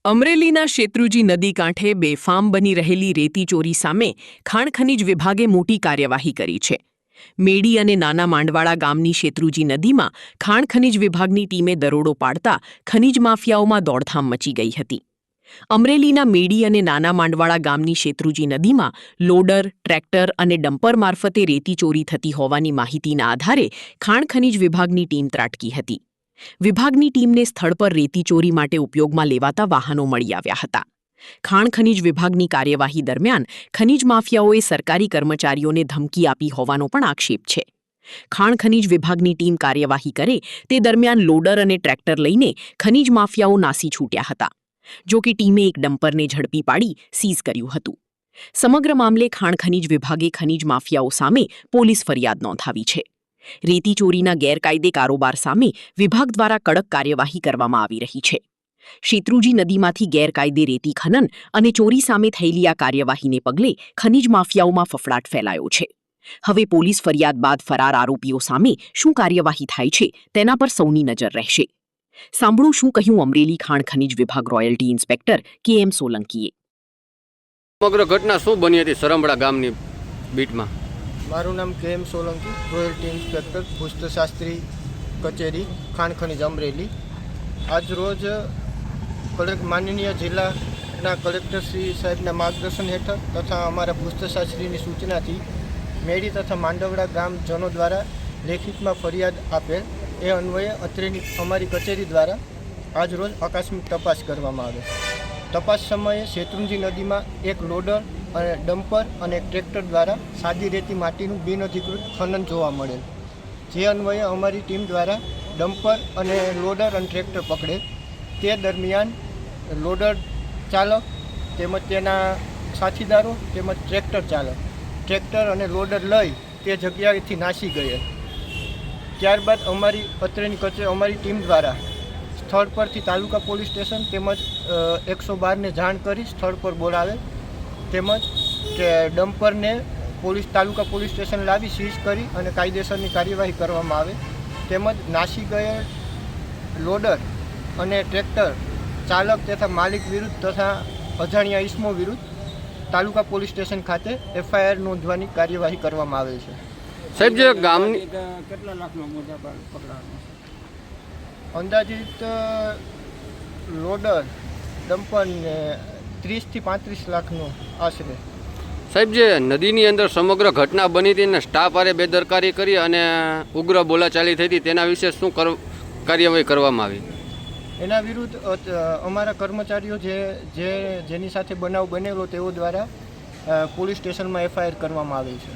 અમરેલીના શેત્રુજી નદી કાંઠે બેફામ બની રહેલી રેતી ચોરી સામે ખાણ ખનીજ વિભાગે મોટી કાર્યવાહી કરી છે। મેડી અને નાના માંડવાળા ગામની શેત્રુજી નદીમાં ખાણ ખનીજ વિભાગની ટીમે દરોડો પાડતા ખનીજ માફિયાઓમાં દોડધામ મચી ગઈ હતી। અમરેલીના મેડી અને નાના માંડવાળા ગામની શેત્રુજી નદીમાં લોડર, ટ્રેક્ટર અને ડમ્પર મારફતે રેતી ચોરી થતી હોવાની માહિતીના આધારે ખાણ ખનીજ વિભાગની ટીમ ત્રાટકી હતી। વિભાગની ટીમને સ્થળ પર રેતી ચોરી માટે ઉપયોગમાં લેવાતા વાહનો મળી આવ્યા હતા। ખાણ ખનીજ વિભાગની કાર્યવાહી દરમિયાન ખનીજ માફિયાઓએ સરકારી કર્મચારીઓને ધમકી આપી હોવાનો પણ આક્ષેપ છે। ખાણ ખનીજ વિભાગની ટીમ કાર્યવાહી કરે તે દરમિયાન લોડર અને ટ્રેક્ટર લઈને ખનીજ માફિયાઓ નાસી છૂટ્યા હતા। જો કે ટીમે એક ડમ્પરને ઝડપી પાડી સીઝ કર્યું હતું। સમગ્ર મામલે ખાણ ખનીજ વિભાગે ખનીજ માફિયાઓ સામે પોલીસ ફરિયાદ નોંધાવી છે। રેતી ચોરીના ગેરકાયદે કારોબાર સામે વિભાગ દ્વારા કડક કાર્યવાહી કરવામાં આવી રહી છે। શેત્રુજી નદીમાંથી ગેરકાયદે રેતી ખનન અને ચોરી સામે થયેલી આ કાર્યવાહીને પગલે ખનીજ માફિયાઓમાં ફફડાટ ફેલાયો છે। હવે પોલીસ ફરિયાદ બાદ ફરાર આરોપીઓ સામે શું કાર્યવાહી થાય છે તેના પર સૌની નજર રહેશે। સાંભળું શું કહ્યું અમરેલી ખાણ ખનીજ વિભાગ રોયલ્ટી ઇન્સ્પેક્ટર KM સોલંકીએ। સમગ્ર ઘટના શું બની હતી સરંબડા ગામની બીટમાં? મારું નામ KM સોલંકી, રોયલ્ટી ઇન્સ્પેક્ટર, ભૂસ્તરશાસ્ત્રી કચેરી, ખાણ ખનીજ અમરેલી। આજ રોજ માનનીય જિલ્લાના કલેક્ટર શ્રી સાહેબના માર્ગદર્શન હેઠળ તથા અમારા ભૂસ્તરશાસ્ત્રીની સૂચનાથી મેડી તથા માંડવડા ગામજનો દ્વારા લેખિતમાં ફરિયાદ આપેલ એ અન્વયે અત્રેની અમારી કચેરી દ્વારા આજ રોજ આકસ્મિક તપાસ કરવામાં આવે। તપાસ સમયે શેત્રુંજી નદીમાં એક લોડર અને ડમ્પર અને એક ટ્રેક્ટર દ્વારા સાદી રેતી માટીનું બિનઅધિકૃત ખનન જોવા મળેલ। જે અન્વયે અમારી ટીમ દ્વારા ડમ્પર અને લોડર અને ટ્રેક્ટર પકડેલ। તે દરમિયાન લોડર ચાલક તેમજ તેના સાથીદારો તેમજ ટ્રેક્ટર અને લોડર લઈ તે જગ્યાએથી નાસી ગયેલ। ત્યારબાદ અમારી ટીમ દ્વારા સ્થળ પરથી તાલુકા પોલીસ સ્ટેશન તેમજ 112ને જાણ કરી સ્થળ પર બોલાવેલ તેમજ ડમ્પરને તાલુકા પોલીસ સ્ટેશન લાવી સીઝ કરી અને કાયદેસરની કાર્યવાહી કરવામાં આવે। તેમજ નાસી ગયેલ લોડર અને ટ્રેક્ટર ચાલક તથા માલિક વિરુદ્ધ તથા અજાણ્યા ઇસમો વિરુદ્ધ તાલુકા પોલીસ સ્ટેશન ખાતે FIR નોંધવાની કાર્યવાહી કરવામાં આવેલ છે। સાહેબ, જે ગામની કેટલા લાખનો મુદ્દા પકડાવાનો? અંદાજિત લોડર ડમ્પરને 30 થી 35 લાખનો આશરે। સાહેબ, જે નદીની અંદર સમગ્ર ઘટના બની હતી અને સ્ટાફ આરે બેદરકારી કરી અને ઉગ્ર બોલાચાલી થઈ હતી, તેના વિશે શું કાર્યવાહી કરવામાં આવી? એના વિરુદ્ધ અમારા કર્મચારીઓ જેની સાથે બનાવ બનેલો તેઓ દ્વારા પોલીસ સ્ટેશનમાં FIR કરવામાં આવેલ છે।